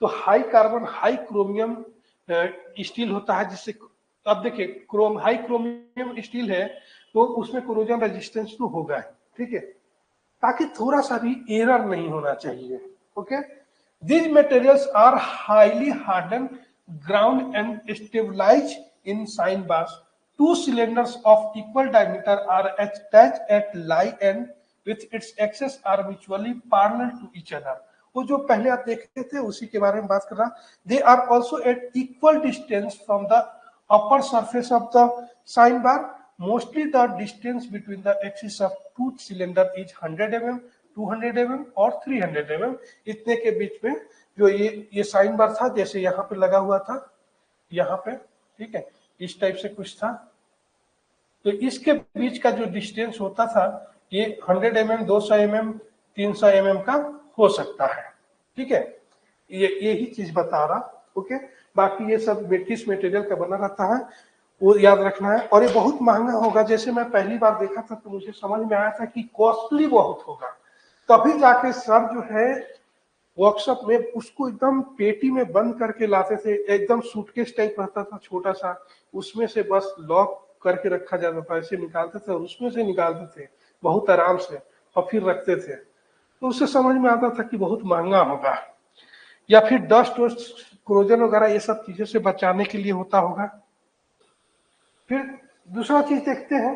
तो high carbon high chromium steel होता है, जिससे अब देखिए हाई क्रोमियम स्टील है तो उसमें कोरोजन रेजिस्टेंस तो होगा है। ठीक है, ताकि थोड़ा सा भी एरर नहीं होना चाहिए। Okay, these materials are highly hardened, ground and stabilized in sine bars. Two cylinders of equal diameter are attached at lie end with its axes are mutually parallel to each other. वो जो पहले आप देखते थे उसी के बारे में बात कर रहा। They are also at equal distance from the upper surface of the sine bar. Mostly the distance between the axis of two cylinder is 100 mm, 200 mm और 300 mm। इतने के बीच में जो ये साइन बार था, जैसे यहाँ पे लगा हुआ था, यहाँ पे, ठीक है, इस टाइप से कुछ था, तो इसके बीच का जो डिस्टेंस होता था ये 100 mm, 200 mm, 300 mm का हो सकता है। ठीक है, ये यही चीज बता रहा। ओके, बाकी ये सब किस मटेरियल का बना रहता है वो याद रखना है। और ये बहुत महंगा होगा। जैसे मैं पहली बार देखा था तो मुझे समझ में आया था कि कॉस्टली बहुत होगा, तभी जाके सर जो है वर्कशॉप में उसको एकदम पेटी में बंद करके लाते थे। एकदम सूटकेस टाइप रहता था छोटा सा, उसमें से बस लॉक करके रखा जाता था, ऐसे निकालते थे और उसमें से निकालते थे बहुत आराम से और फिर रखते थे। तो उससे समझ में आता था कि बहुत महंगा होगा, या फिर डस्ट वस्ट क्रोजन वगैरह ये सब चीजों से बचाने के लिए होता होगा। फिर दूसरा चीज देखते हैं,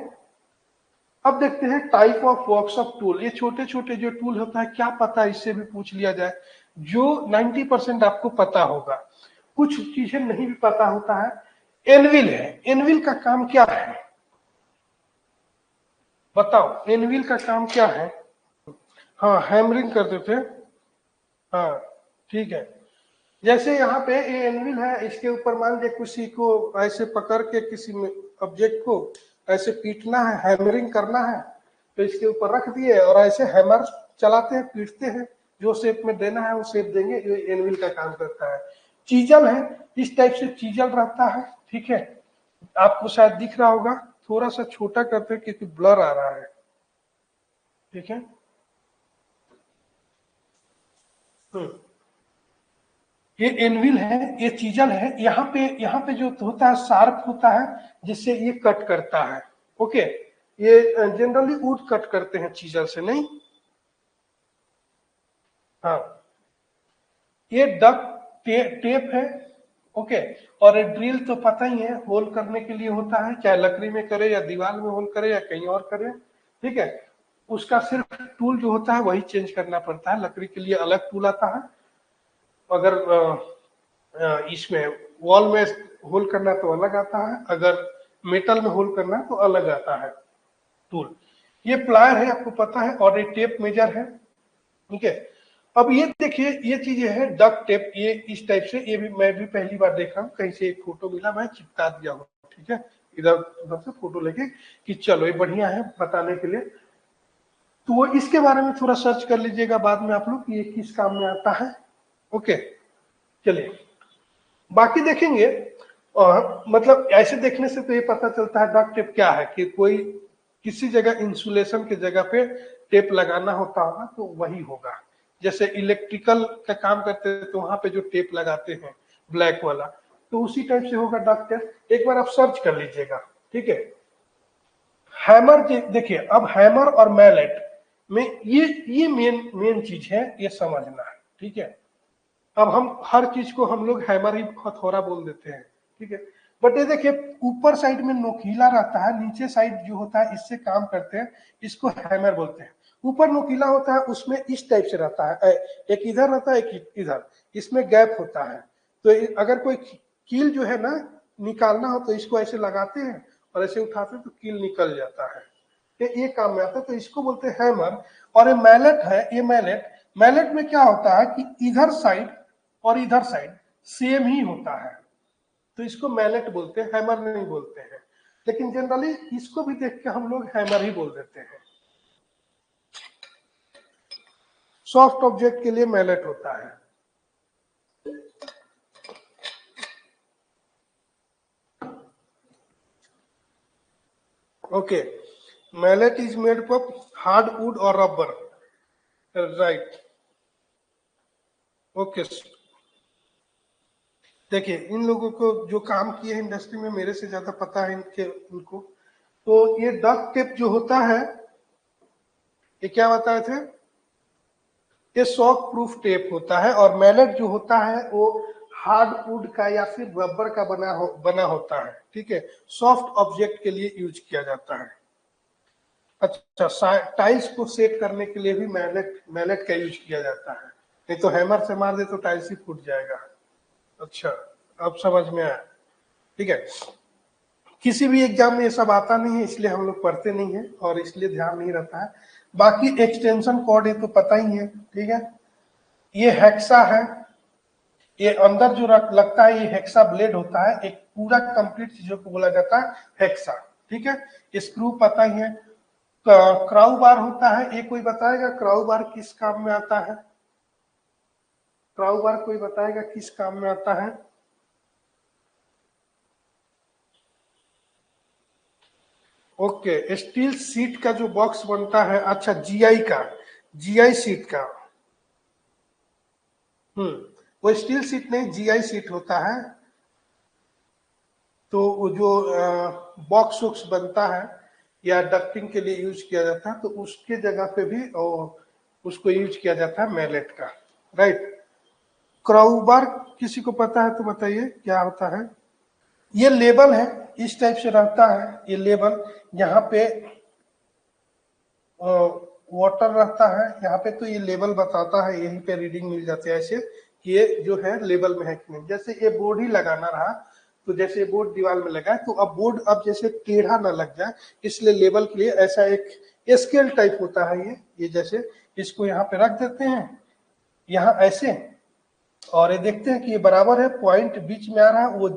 अब देखते हैं टाइप ऑफ वर्कशॉप टूल। ये छोटे छोटे जो टूल होता है, क्या पता इससे भी पूछ लिया जाए। जो 90% आपको पता होगा, कुछ चीजें नहीं भी पता होता है। एनविल है, एनविल का काम क्या है बताओ, एनविल का काम क्या है? हाँ, हैमरिंग करते थे। हाँ, ठीक है। जैसे यहाँ पे ये एनविल है, इसके ऊपर मान लीजिए किसी को ऐसे पकड़ के किसी ऑब्जेक्ट को ऐसे पीटना है, हैमरिंग करना है, तो इसके ऊपर रख दिए और ऐसे हैमर चलाते हैं, पीटते हैं, जो शेप में देना है वो शेप देंगे। ये एनविल का काम करता है। चीजल है, इस टाइप से चीजल रहता है। ठीक है, आपको शायद दिख रहा होगा, थोड़ा सा छोटा करते हैं क्योंकि ब्लर आ रहा है। ठीक है, ये एनविल है, ये चीजल है। यहाँ पे जो होता है शार्प होता है, जिससे ये कट करता है। ओके, ये जनरली वुड कट करते हैं चीजल से, नहीं? हाँ, ये टेप है। ओके, और ये ड्रिल तो पता ही है, होल करने के लिए होता है, चाहे लकड़ी में करे या दीवार में होल करे या कहीं और करे। ठीक है, उसका सिर्फ टूल जो होता है वही चेंज करना पड़ता है। लकड़ी के लिए अलग टूल आता है, अगर इसमें वॉल में होल करना तो अलग आता है, अगर मेटल में होल करना तो अलग आता है टूल। ये प्लायर है, आपको पता है, और ये टेप मेजर है। ठीक है, अब ये देखिए, ये चीजें है डक टेप, ये इस टाइप से, ये भी मैं भी पहली बार देखा हूँ, कहीं से एक फोटो मिला, मैं चिपका दिया हूँ। ठीक है, इधर उधर से फोटो लेके कि चलो ये बढ़िया है बताने के लिए। तो वो इसके बारे में थोड़ा सर्च कर लीजिएगा बाद में आप लोग, ये किस काम में आता है। ओके, चलिए बाकी देखेंगे। और मतलब ऐसे देखने से तो ये पता चलता है डक टेप क्या है, कि कोई किसी जगह इंसुलेशन की जगह पे टेप लगाना होता होगा तो वही होगा। जैसे इलेक्ट्रिकल का काम करते हैं तो वहां पे जो टेप लगाते हैं ब्लैक वाला, तो उसी टाइप से होगा डक टेप। एक बार आप सर्च कर लीजिएगा। ठीक है, हैमर देखिए, अब हैमर और मैलेट में ये मेन चीज है, ये समझना है। ठीक है, अब हम हर चीज को हम लोग हैमर ही हथौड़ा बोल देते हैं। ठीक है, बट ये देखिए ऊपर साइड में नोकीला रहता है, नीचे साइड जो होता है इससे काम करते हैं, इसको हैमर बोलते हैं। ऊपर नोकीला होता है, उसमें इस टाइप से रहता है, एक इधर रहता है एक इधर, इसमें गैप होता है। तो अगर कोई कील जो है ना निकालना हो तो इसको ऐसे लगाते हैं और ऐसे उठाते हैं तो कील निकल जाता है। ये काम में आता है, तो इसको बोलते हैं हैमर। और ये मैलेट है, ये मैलेट में क्या होता है कि इधर साइड और इधर साइड सेम ही होता है, तो इसको मैलेट बोलते हैं, हैमर नहीं बोलते हैं। लेकिन जनरली इसको भी देख के हम लोग हैमर ही बोल देते हैं। सॉफ्ट ऑब्जेक्ट के लिए मैलेट होता है। Okay, mallet is made of hard wood और रबर, राइट। ओके, देखिए इन लोगों को जो काम किए हैं इंडस्ट्री में मेरे से ज्यादा पता है इनको। तो ये डक टेप जो होता है, ये क्या बताए थे, ये शॉक प्रूफ टेप होता है। और मैलेट जो होता है वो हार्ड वुड का या फिर रबर का बना होता है, ठीक है। सॉफ्ट ऑब्जेक्ट के लिए यूज किया जाता है। अच्छा, टाइल्स को सेट करने के लिए भी मैलेट का यूज किया जाता है, नहीं तो हैमर से मार दे तो टाइल्स ही फूट जाएगा। अच्छा, अब समझ में आया, ठीक है। किसी भी एग्जाम में ये सब आता नहीं है, इसलिए हम लोग पढ़ते नहीं है और इसलिए ध्यान नहीं रहता है। बाकी एक्सटेंशन कॉर्ड ये तो पता ही है, ठीक है। ये हेक्सा है, ये अंदर जो लगता है ये हेक्सा ब्लेड होता है। एक पूरा कंप्लीट चीजों को बोला जाता है हेक्सा, ठीक है। स्क्रू पता ही है। क्राउ बार होता है, ये कोई बताएगा क्राउ बार किस काम में आता है? क्राउ बार कोई बताएगा किस काम में आता है? ओके, स्टील सीट का जो बॉक्स बनता है, अच्छा जीआई का, जीआई सीट का, वो स्टील सीट नहीं जीआई सीट होता है। तो वो जो बॉक्स वॉक्स बनता है या डक्टिंग के लिए यूज किया जाता है, तो उसके जगह पे भी उसको यूज किया जाता है मैलेट का, राइट। क्राउबार किसी को पता है तो बताइए क्या होता है? ये लेबल है, इस टाइप से रहता है ये लेबल। यहाँ पे वाटर रहता है, यहाँ पे तो ये लेबल बताता है, यहीं पे रीडिंग मिल जाती है ऐसे कि ये जो है लेबल में है कि नहीं। जैसे ये बोर्ड ही लगाना रहा, तो जैसे बोर्ड दीवार में लगा है, तो अब बोर्ड अब जैसे टेढ़ा ना लग जाए, इसलिए लेबल के लिए ऐसा एक स्केल टाइप होता है ये जैसे इसको यहाँ पे रख देते हैं, यहाँ ऐसे, और ये देखते हैं कि ये बराबर है, पॉइंट बीच में आ रहा है। वो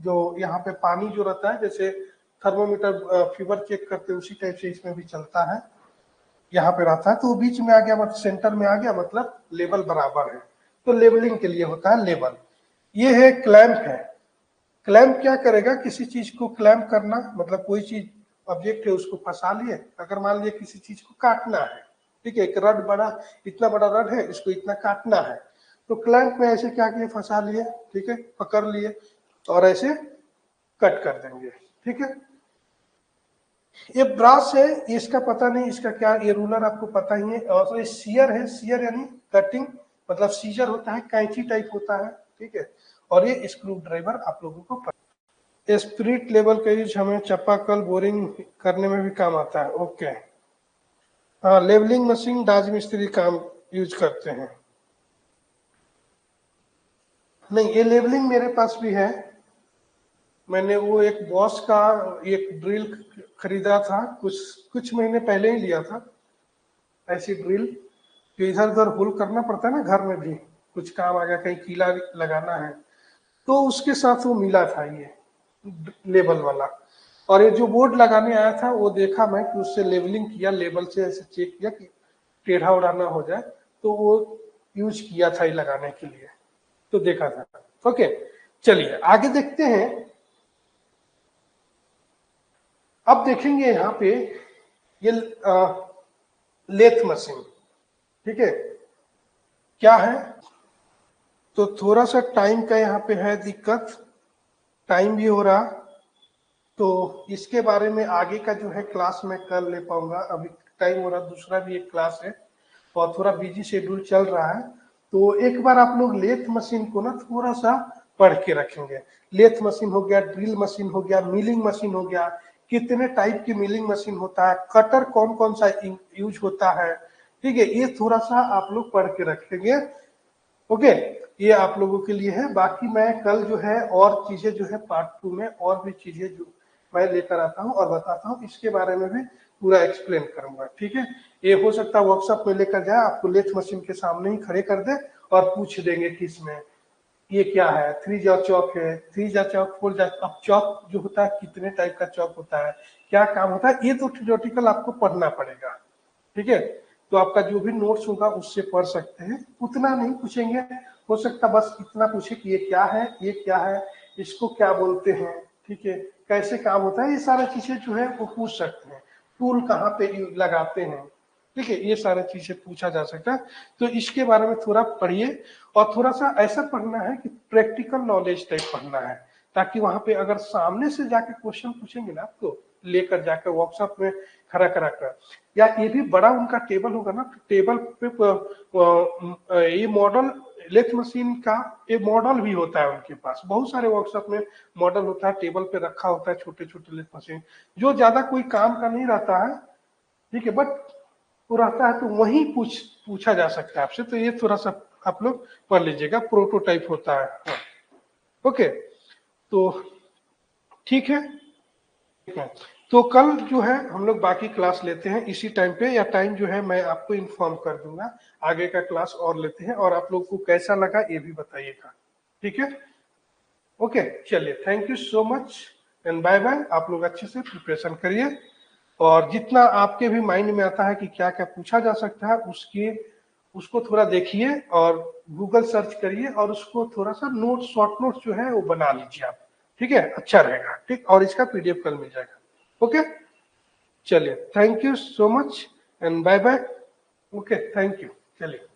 जो यहाँ पे पानी जो रहता है, जैसे थर्मोमीटर फीवर चेक करते हैं उसी टाइप से इसमें भी चलता है, यहाँ पे रहता है। तो वो बीच में आ गया, मतलब सेंटर में आ गया, मतलब लेवल बराबर है। तो लेवलिंग के लिए होता है लेवल। ये है क्लैंप है। क्लैंप क्या करेगा, किसी चीज को क्लैंप करना, मतलब कोई चीज ऑब्जेक्ट है उसको फंसा लिए। अगर मान लिए किसी चीज को काटना है, ठीक है, एक रड बड़ा, इतना बड़ा रड है, इसको इतना काटना है, तो क्लैंप में ऐसे क्या किए, फंसा लिए, ठीक है, पकड़ लिए और ऐसे कट कर देंगे, ठीक है। ये ब्रास है, इसका पता नहीं इसका क्या, ये रूलर आपको पता ही है। और ये सीयर है, सीयर यानी कटिंग, मतलब सीजर होता है, कैंची टाइप होता है, ठीक है। और ये स्क्रू ड्राइवर आप लोगों को पता। स्पिरिट लेवल का यूज हमें चापाकल बोरिंग करने में भी काम आता है, ओके। हाँ, लेवलिंग मशीन राज मिस्त्री काम यूज करते हैं। नहीं, ये लेवलिंग मेरे पास भी है। मैंने वो एक बॉस का एक ड्रिल खरीदा था, कुछ महीने पहले ही लिया था। ऐसी ड्रिल जो इधर उधर होल करना पड़ता है ना, घर में भी कुछ काम आ गया, कहीं कीला लगाना है, तो उसके साथ वो मिला था ये लेबल वाला। और ये जो बोर्ड लगाने आया था, वो देखा मैं कि उससे लेवलिंग किया, लेबल से ऐसे चेक किया कि टेढ़ा उड़ा ना हो जाए, तो वो यूज किया था ये लगाने के लिए, तो देखा था। ओके, चलिए आगे देखते हैं। अब देखेंगे यहाँ पे ये लेथ मशीन, ठीक है, क्या है। तो थोड़ा सा टाइम का यहाँ पे है दिक्कत, टाइम भी हो रहा, तो इसके बारे में आगे का जो है क्लास में कर ले पाऊंगा। अभी टाइम हो रहा, दूसरा भी एक क्लास है और थोड़ा बिजी शेड्यूल चल रहा है। तो एक बार आप लोग लेथ मशीन को ना थोड़ा सा पढ़ के रखेंगे। लेथ मशीन हो गया, ड्रिल मशीन हो गया, मिलिंग मशीन हो गया, कितने टाइप की मिलिंग मशीन होता है, कटर कौन कौन सा यूज होता है, ठीक है, ये थोड़ा सा आप लोग पढ़ के रखेंगे, ओके। ये आप लोगों के लिए है। बाकी मैं कल जो है और चीजें जो है पार्ट 2 में और भी चीजें जो मैं लेकर आता हूँ और बताता हूँ, इसके बारे में भी पूरा एक्सप्लेन करूंगा, ठीक है। ये हो सकता है वर्कशॉप में लेकर जाए, आपको लेथ मशीन के सामने ही खड़े कर दे और पूछ देंगे किस में ये क्या है, 3 जा चौक है, 3 जा चौक, 4 जा, अब चौक जो होता है कितने टाइप का चौक होता है, क्या काम होता है, ये तो थियोरेटिकल आपको पढ़ना पड़ेगा। ठीक है, तो आपका जो भी नोट्स होगा उससे पढ़ सकते हैं, उतना नहीं पूछेंगे, हो सकता बस इतना पूछे कि ये क्या है, ये क्या है, इसको क्या बोलते हैं, ठीक है, कैसे काम होता है, ये सारी चीजें जो है वो पूछ सकते हैं, टूल कहाँ पे लगाते हैं, ठीक है, ये सारी चीजें पूछा जा सकता है। तो इसके बारे में थोड़ा पढ़िए, और थोड़ा सा ऐसा पढ़ना है कि प्रैक्टिकल नॉलेज टाइप पढ़ना है, ताकि वहां पे अगर सामने से जाके क्वेश्चन पूछेंगे ना आपको, लेकर जाकर वर्कशॉप में खड़ा करा कर, या ये भी बड़ा उनका टेबल होगा ना, तो टेबल पे ये मॉडल लेथ मशीन का ये मॉडल भी होता है उनके पास, बहुत सारे वर्कशॉप में मॉडल होता है, टेबल पे रखा होता है छोटे छोटे लेथ मशीन, जो ज्यादा कोई काम का नहीं रहता है, ठीक है, बट वो रहता है तो वही पूछा जा सकता है आपसे, तो ये थोड़ा सा आप लोग पढ़ लीजिएगा, प्रोटोटाइप होता है। हाँ। ओके, तो ठीक है, ठीक है, तो कल जो है हम लोग बाकी क्लास लेते हैं इसी टाइम पे, या टाइम जो है मैं आपको इन्फॉर्म कर दूंगा, आगे का क्लास और लेते हैं, और आप लोग को कैसा लगा ये भी बताइएगा, ठीक है। ओके, चलिए, thank you so much and bye bye. आप लोग अच्छे से प्रिपरेशन करिए, और जितना आपके भी माइंड में आता है कि क्या क्या पूछा जा सकता है उसको थोड़ा देखिए, और गूगल सर्च करिए, और उसको थोड़ा सा नोट, शॉर्ट नोट जो है वो बना लीजिए आप, ठीक है, अच्छा रहेगा, ठीक, और इसका पीडीएफ कल मिल जाएगा। ओके, चलिए, thank you so much and bye bye. Okay, thank you, चलिए।